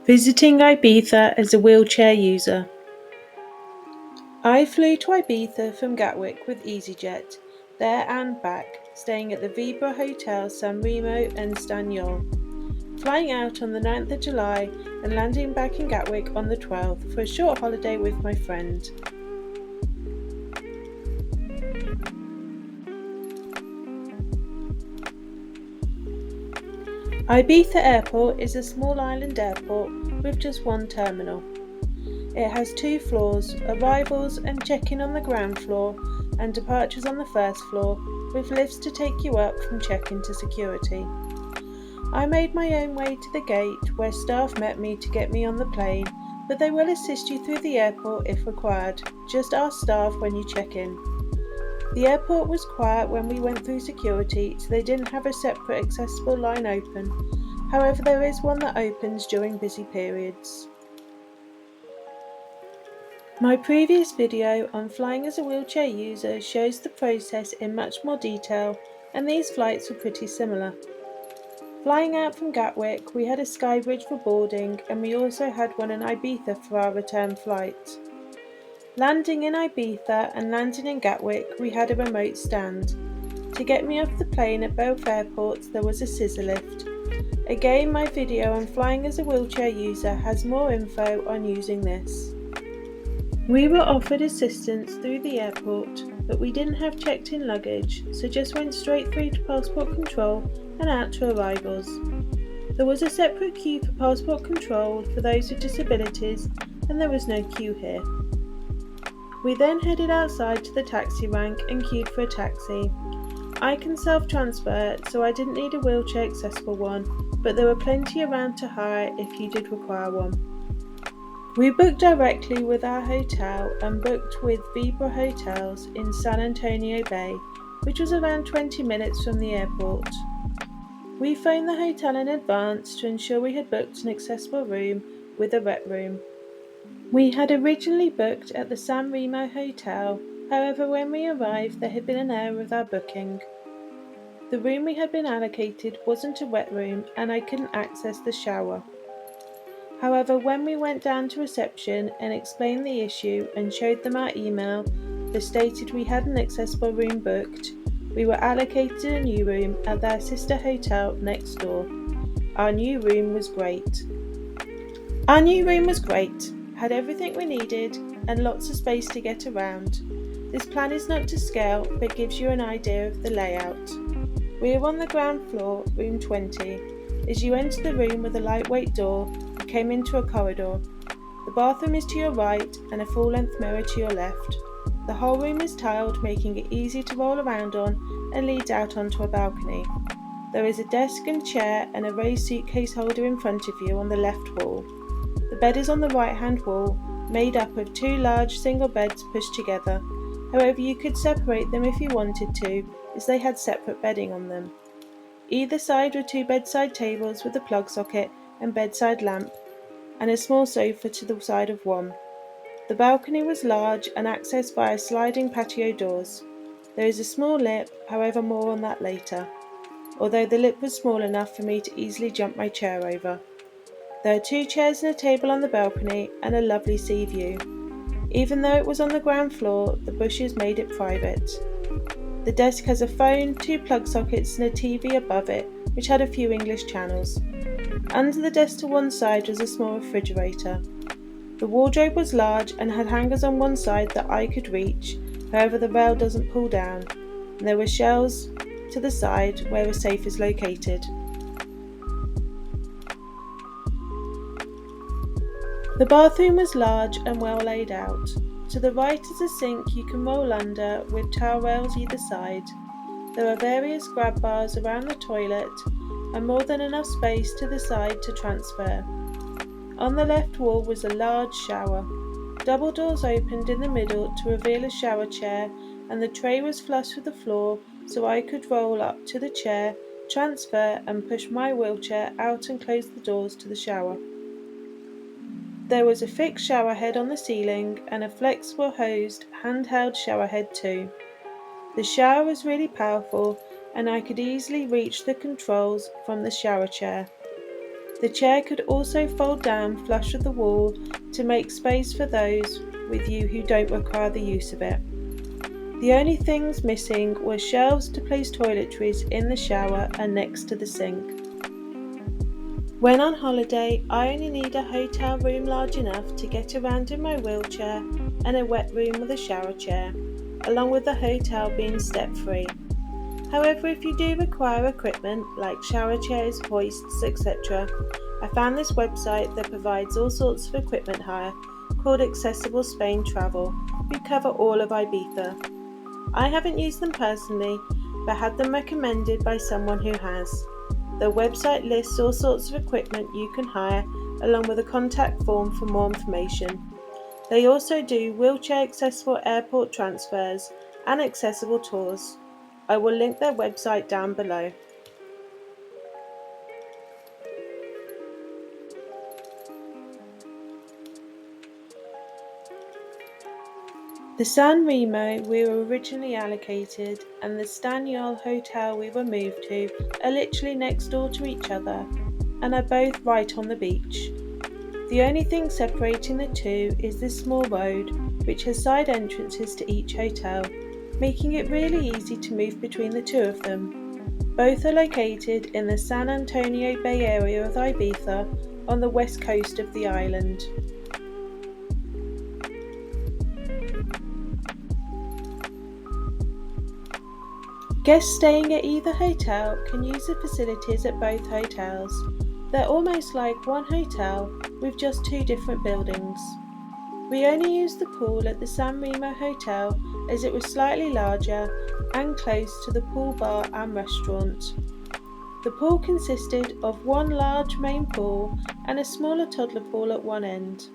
Visiting Ibiza as a wheelchair user. I flew to Ibiza from Gatwick with EasyJet, there and back, staying at the Vibra Hotel San Remo and Stanyol, flying out on the 9th of July and landing back in Gatwick on the 12th for a short holiday with my friend. Ibiza Airport is a small island airport with just one terminal. It has 2 floors, arrivals and check-in on the ground floor and departures on the first floor, with lifts to take you up from check-in to security. I made my own way to the gate where staff met me to get me on the plane, but they will assist you through the airport if required. Just ask staff when you check in. The airport was quiet when we went through security, so they didn't have a separate accessible line open. However, there is one that opens during busy periods. My previous video on flying as a wheelchair user shows the process in much more detail, and these flights were pretty similar. Flying out from Gatwick, we had a sky bridge for boarding, and we also had one in Ibiza for our return flight. Landing in Ibiza and landing in Gatwick, we had a remote stand. To get me off the plane at both airports, there was a scissor lift. Again, my video on flying as a wheelchair user has more info on using this. We were offered assistance through the airport, but we didn't have checked-in luggage, so just went straight through to passport control and out to arrivals. There was a separate queue for passport control for those with disabilities, and there was no queue here. We then headed outside to the taxi rank and queued for a taxi. I can self-transfer, so I didn't need a wheelchair accessible one, but there were plenty around to hire if you did require one. We booked directly with our hotel and booked with Vibra Hotels in San Antonio Bay, which was around 20 minutes from the airport. We phoned the hotel in advance to ensure we had booked an accessible room with a rep room. We had originally booked at the San Remo Hotel, however when we arrived there had been an error with our booking. The room we had been allocated wasn't a wet room and I couldn't access the shower. However, when we went down to reception and explained the issue and showed them our email that stated we had an accessible room booked, we were allocated a new room at their sister hotel next door. Our new room was great. Had everything we needed and lots of space to get around. This plan is not to scale but gives you an idea of the layout. We are on the ground floor, room 20. As you enter the room with a lightweight door, you came into a corridor. The bathroom is to your right and a full-length mirror to your left. The whole room is tiled, making it easy to roll around on and leads out onto a balcony. There is a desk and chair and a raised suitcase holder in front of you on the left wall. The bed is on the right-hand wall, made up of 2 large single beds pushed together. However, you could separate them if you wanted to, as they had separate bedding on them. Either side were 2 bedside tables with a plug socket and bedside lamp, and a small sofa to the side of one. The balcony was large and accessed via sliding patio doors. There is a small lip, however more on that later, although the lip was small enough for me to easily jump my chair over. There are 2 chairs and a table on the balcony and a lovely sea view. Even though it was on the ground floor, the bushes made it private. The desk has a phone, 2 plug sockets and a TV above it, which had a few English channels. Under the desk to one side was a small refrigerator. The wardrobe was large and had hangers on one side that I could reach, however the rail doesn't pull down, and there were shelves to the side where a safe is located. The bathroom was large and well laid out. To the right is a sink you can roll under with towel rails either side. There are various grab bars around the toilet and more than enough space to the side to transfer. On the left wall was a large shower. Double doors opened in the middle to reveal a shower chair, and the tray was flush with the floor so I could roll up to the chair, transfer and push my wheelchair out and close the doors to the shower. There was a fixed shower head on the ceiling and a flexible hosed handheld shower head too. The shower was really powerful and I could easily reach the controls from the shower chair. The chair could also fold down flush with the wall to make space for those with you who don't require the use of it. The only things missing were shelves to place toiletries in the shower and next to the sink. When on holiday, I only need a hotel room large enough to get around in my wheelchair and a wet room with a shower chair, along with the hotel being step-free. However, if you do require equipment like shower chairs, hoists, etc., I found this website that provides all sorts of equipment hire called Accessible Spain Travel, who cover all of Ibiza. I haven't used them personally, but had them recommended by someone who has. The website lists all sorts of equipment you can hire, along with a contact form for more information. They also do wheelchair accessible airport transfers and accessible tours. I will link their website down below. The San Remo we were originally allocated and the Stanyol hotel we were moved to are literally next door to each other and are both right on the beach. The only thing separating the two is this small road which has side entrances to each hotel, making it really easy to move between the two of them. Both are located in the San Antonio Bay area of Ibiza on the west coast of the island. Guests staying at either hotel can use the facilities at both hotels. They're almost like one hotel with just two different buildings. We only used the pool at the San Remo Hotel as it was slightly larger and close to the pool bar and restaurant. The pool consisted of one large main pool and a smaller toddler pool at one end.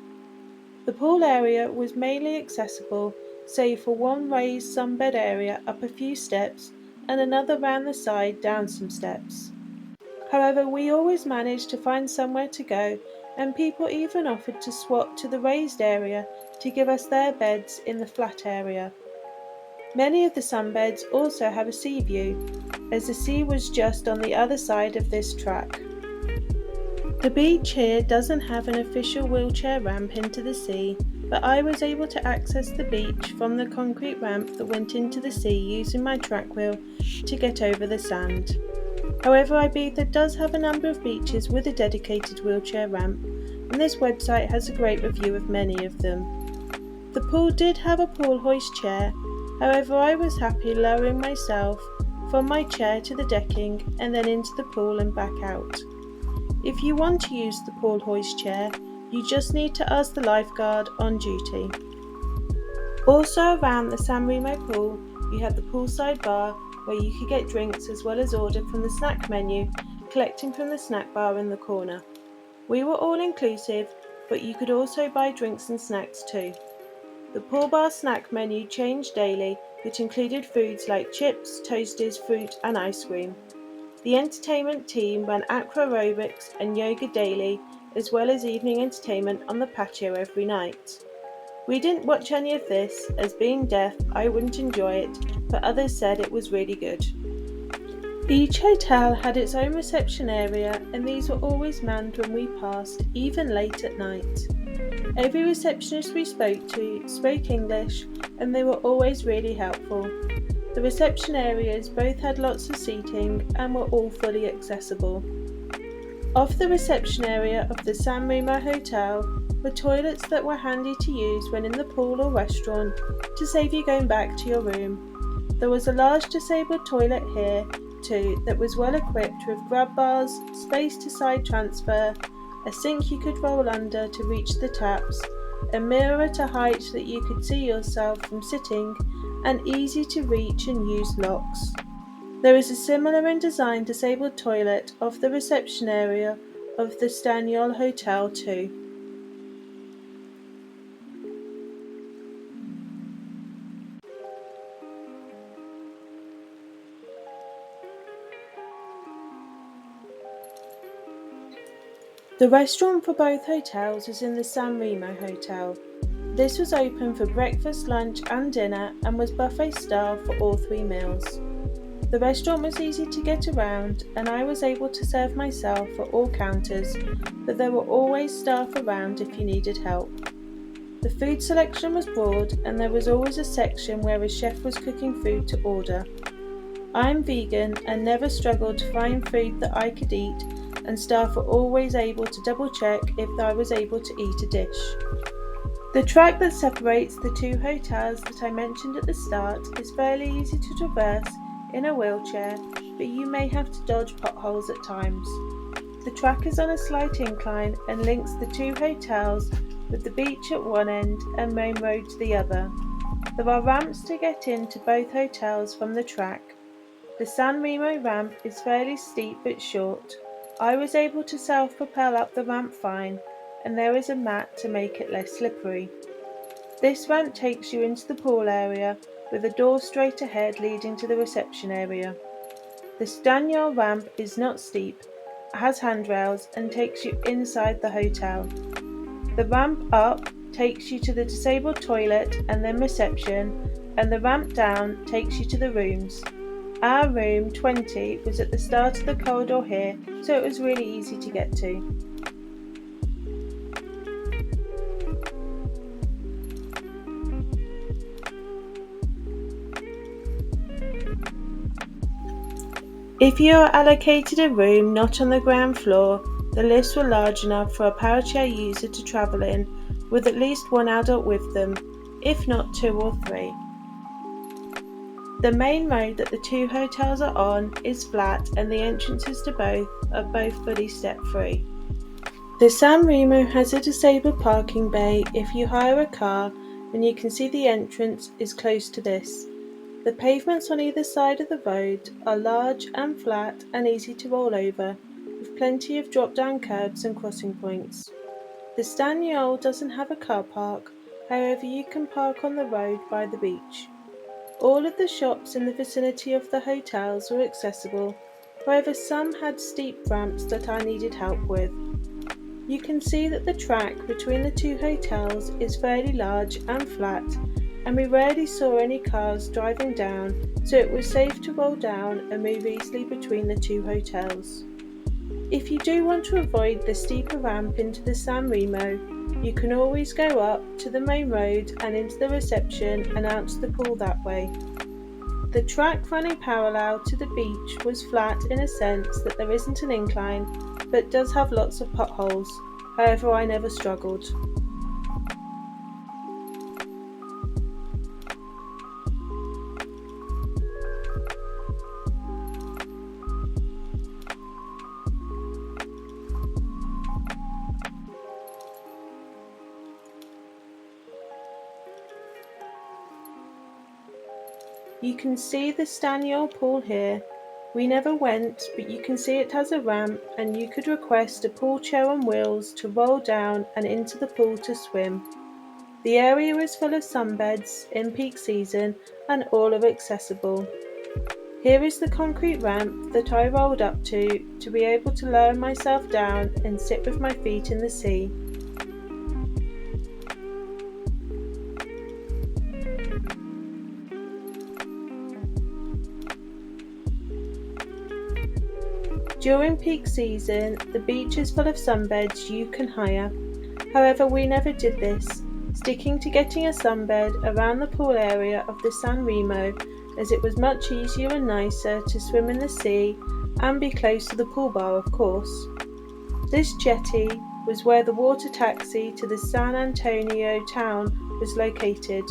The pool area was mainly accessible, save for one raised sunbed area up a few steps and another round the side down some steps. However, we always managed to find somewhere to go, and people even offered to swap to the raised area to give us their beds in the flat area. Many of the sunbeds also have a sea view, as the sea was just on the other side of this track. The beach here doesn't have an official wheelchair ramp into the sea, but I was able to access the beach from the concrete ramp that went into the sea using my track wheel to get over the sand. However, Ibiza does have a number of beaches with a dedicated wheelchair ramp, and this website has a great review of many of them. The pool did have a pool hoist chair, however I was happy lowering myself from my chair to the decking and then into the pool and back out. If you want to use the pool hoist chair, you just need to ask the lifeguard on duty. Also around the San Remo pool, you had the poolside bar where you could get drinks as well as order from the snack menu, collecting from the snack bar in the corner. We were all inclusive, but you could also buy drinks and snacks too. The pool bar snack menu changed daily, which included foods like chips, toasties, fruit and ice cream. The entertainment team ran aqua aerobics and yoga daily, as well as evening entertainment on the patio every night. We didn't watch any of this, as being deaf I wouldn't enjoy it, but others said it was really good. Each hotel had its own reception area, and these were always manned when we passed, even late at night. Every receptionist we spoke to spoke English, and they were always really helpful. The reception areas both had lots of seating and were all fully accessible. Off the reception area of the San Remo Hotel were toilets that were handy to use when in the pool or restaurant to save you going back to your room. There was a large disabled toilet here too that was well equipped with grab bars, space to side transfer, a sink you could roll under to reach the taps, a mirror at a height that you could see yourself from sitting, and easy to reach and use locks. There is a similar in design disabled toilet off the reception area of the Stanyol Hotel too. The restaurant for both hotels is in the San Remo Hotel. This was open for breakfast, lunch and dinner and was buffet style for all three meals. The restaurant was easy to get around and I was able to serve myself at all counters, but there were always staff around if you needed help. The food selection was broad and there was always a section where a chef was cooking food to order. I am vegan and never struggled to find food that I could eat, and staff were always able to double check if I was able to eat a dish. The track that separates the two hotels that I mentioned at the start is fairly easy to traverse in a wheelchair, but you may have to dodge potholes at times. The track is on a slight incline and links the two hotels with the beach at one end and main road to the other. There are ramps to get into both hotels from the track. The San Remo ramp is fairly steep but short. I was able to self-propel up the ramp fine, and there is a mat to make it less slippery. This ramp takes you into the pool area with a door straight ahead leading to the reception area. The Stanyard ramp is not steep, has handrails and takes you inside the hotel. The ramp up takes you to the disabled toilet and then reception, and the ramp down takes you to the rooms. Our room 20 was at the start of the corridor here, so it was really easy to get to. If you are allocated a room not on the ground floor, the lifts were large enough for a parachair user to travel in, with at least one adult with them, if not 2 or 3. The main road that the two hotels are on is flat and the entrances to both are both fully step-free. The San Remo has a disabled parking bay if you hire a car, and you can see the entrance is close to this. The pavements on either side of the road are large and flat and easy to roll over, with plenty of drop-down curbs and crossing points. The Stanyard doesn't have a car park, however you can park on the road by the beach. All of the shops in the vicinity of the hotels were accessible, however some had steep ramps that I needed help with. You can see that the track between the two hotels is fairly large and flat, and we rarely saw any cars driving down, so it was safe to roll down and move easily between the two hotels. If you do want to avoid the steeper ramp into the San Remo, you can always go up to the main road and into the reception and out to the pool that way. The track running parallel to the beach was flat in a sense that there isn't an incline, but does have lots of potholes, however I never struggled. You can see the Stanyard pool here. We never went, but you can see it has a ramp and you could request a pool chair on wheels to roll down and into the pool to swim. The area is full of sunbeds in peak season and all are accessible. Here is the concrete ramp that I rolled up to be able to lower myself down and sit with my feet in the sea. During peak season, the beach is full of sunbeds you can hire. However, we never did this, sticking to getting a sunbed around the pool area of the San Remo, as it was much easier and nicer to swim in the sea and be close to the pool bar, of course. This jetty was where the water taxi to the San Antonio town was located.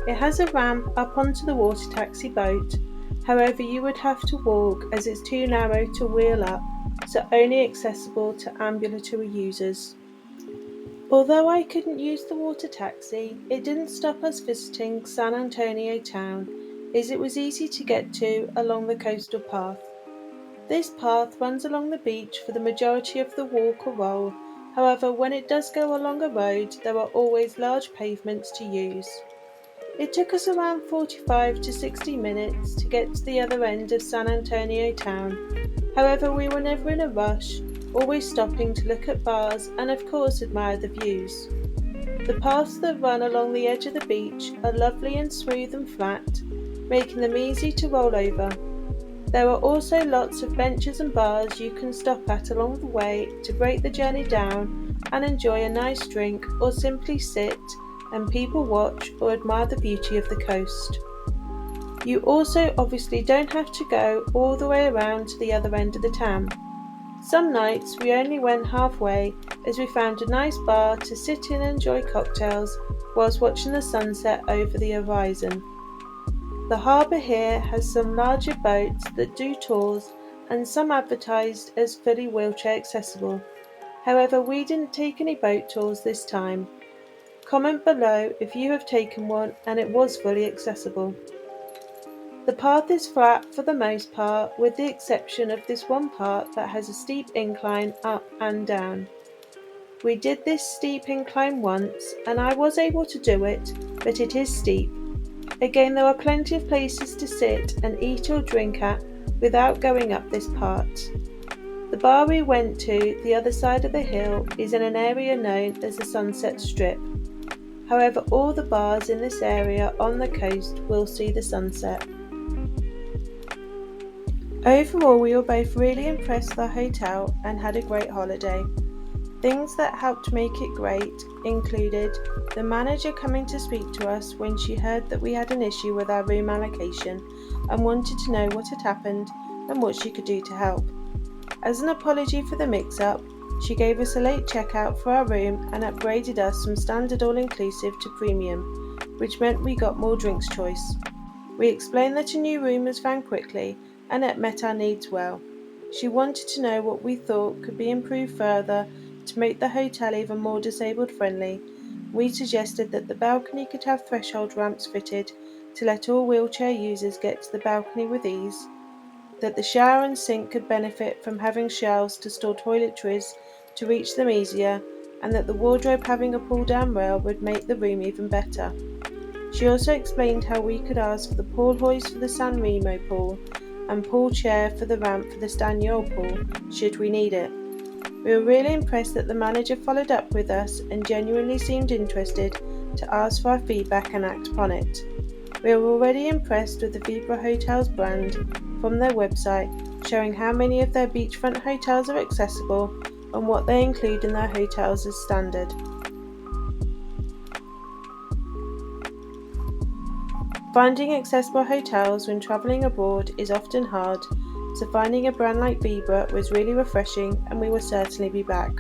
It has a ramp up onto the water taxi boat. However, you would have to walk as it's too narrow to wheel up, so only accessible to ambulatory users. Although I couldn't use the water taxi, it didn't stop us visiting San Antonio town, as it was easy to get to along the coastal path. This path runs along the beach for the majority of the walk or roll, however when it does go along a road there are always large pavements to use. It took us around 45 to 60 minutes to get to the other end of San Antonio town. However, we were never in a rush, always stopping to look at bars and of course admire the views. The paths that run along the edge of the beach are lovely and smooth and flat, making them easy to roll over. There are also lots of benches and bars you can stop at along the way to break the journey down and enjoy a nice drink or simply sit and people watch or admire the beauty of the coast. You also obviously don't have to go all the way around to the other end of the town. Some nights we only went halfway as we found a nice bar to sit in and enjoy cocktails whilst watching the sunset over the horizon. The harbour here has some larger boats that do tours and some advertised as fully wheelchair accessible. However, we didn't take any boat tours this time. Comment below if you have taken one and it was fully accessible. The path is flat for the most part, with the exception of this one part that has a steep incline up and down. We did this steep incline once and I was able to do it, but it is steep. Again, there are plenty of places to sit and eat or drink at without going up this part. The bar we went to, the other side of the hill, is in an area known as the Sunset Strip. However, all the bars in this area on the coast will see the sunset. Overall, we were both really impressed with our hotel and had a great holiday. Things that helped make it great included the manager coming to speak to us when she heard that we had an issue with our room allocation and wanted to know what had happened and what she could do to help. As an apology for the mix-up, she gave us a late checkout for our room and upgraded us from standard all-inclusive to premium, which meant we got more drinks choice. We explained that a new room was found quickly and it met our needs well. She wanted to know what we thought could be improved further to make the hotel even more disabled friendly. We suggested that the balcony could have threshold ramps fitted to let all wheelchair users get to the balcony with ease, that the shower and sink could benefit from having shelves to store toiletries to reach them easier, and that the wardrobe having a pull-down rail would make the room even better. She also explained how we could ask for the pool hoist for the San Remo pool and pool chair for the ramp for the Staniol pool, should we need it. We were really impressed that the manager followed up with us and genuinely seemed interested to ask for our feedback and act upon it. We were already impressed with the Vibra Hotels brand from their website, showing how many of their beachfront hotels are accessible and what they include in their hotels as standard. Finding accessible hotels when travelling abroad is often hard, so finding a brand like Vibra was really refreshing and we will certainly be back.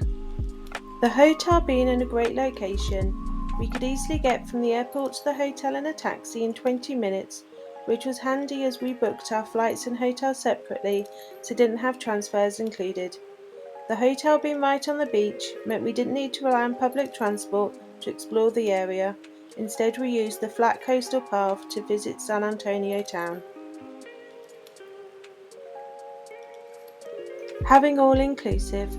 The hotel being in a great location, we could easily get from the airport to the hotel in a taxi in 20 minutes, which was handy as we booked our flights and hotels separately, so didn't have transfers included. The hotel being right on the beach meant we didn't need to rely on public transport to explore the area. Instead, we used the flat coastal path to visit San Antonio town. Having all-inclusive.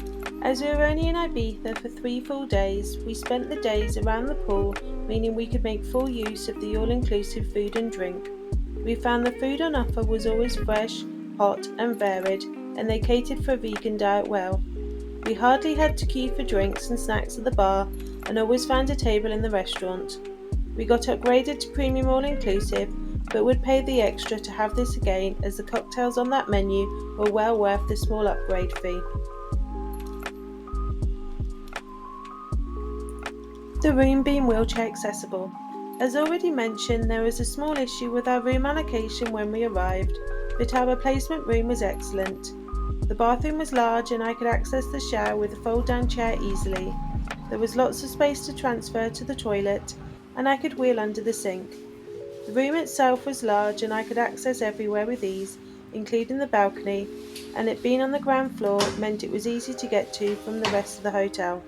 As we were only in Ibiza for 3 full days, we spent the days around the pool, meaning we could make full use of the all-inclusive food and drink. We found the food on offer was always fresh, hot and varied, and they catered for a vegan diet well. We hardly had to queue for drinks and snacks at the bar and always found a table in the restaurant. We got upgraded to premium all-inclusive, but would pay the extra to have this again as the cocktails on that menu were well worth the small upgrade fee. The room being wheelchair accessible. As already mentioned, there was a small issue with our room allocation when we arrived, but our replacement room was excellent. The bathroom was large and I could access the shower with a fold-down chair easily. There was lots of space to transfer to the toilet and I could wheel under the sink. The room itself was large and I could access everywhere with ease, including the balcony, and it being on the ground floor meant it was easy to get to from the rest of the hotel.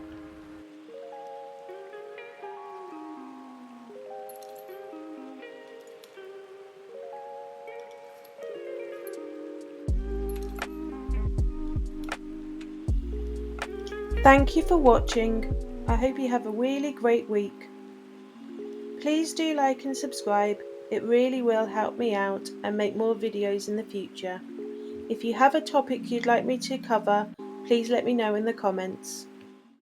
Thank you for watching. I hope you have a really great week. Please do like and subscribe, it really will help me out and make more videos in the future. If you have a topic you'd like me to cover, please let me know in the comments.